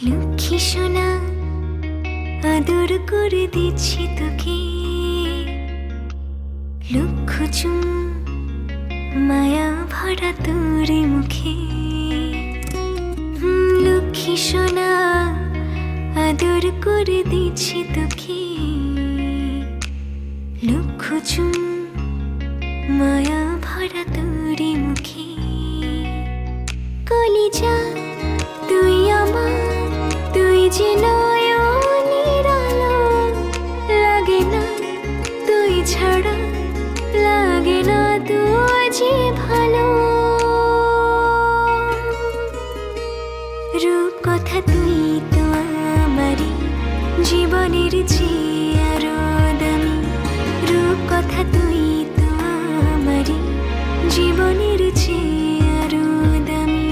লক্ষ্মী সোনা আদর করে দিচ্ছি তোকে, লক্ষ চুম মায়া ভরা তোর মুখে। লক্ষ্মী সোনা আদর করে দিচ্ছি তোকে, লক্ষ চুম মায়া ভরা তোর মুখে। কলিজা তুই আমার, তুই যে নয়নের আলো, লাগে না তুই ছাড়া, লাগে না তুই যে ভালো। রূপ কথা তুই তো আমারই জীবনের চেয়ে আরো দামি, রূপ কথা তুই তো আমারই জীবনের চেয়ে আরো দামি।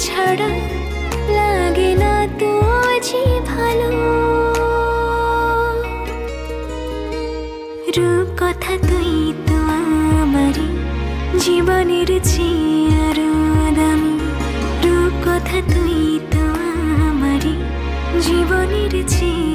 ছাড়া লাগে না তুই যে ভালো। রূপ কথা তুই তো আমারই জীবনের চেয়ে আরো দামি, রূপ কথা তুই তো আমারই জীবনের চেয়ে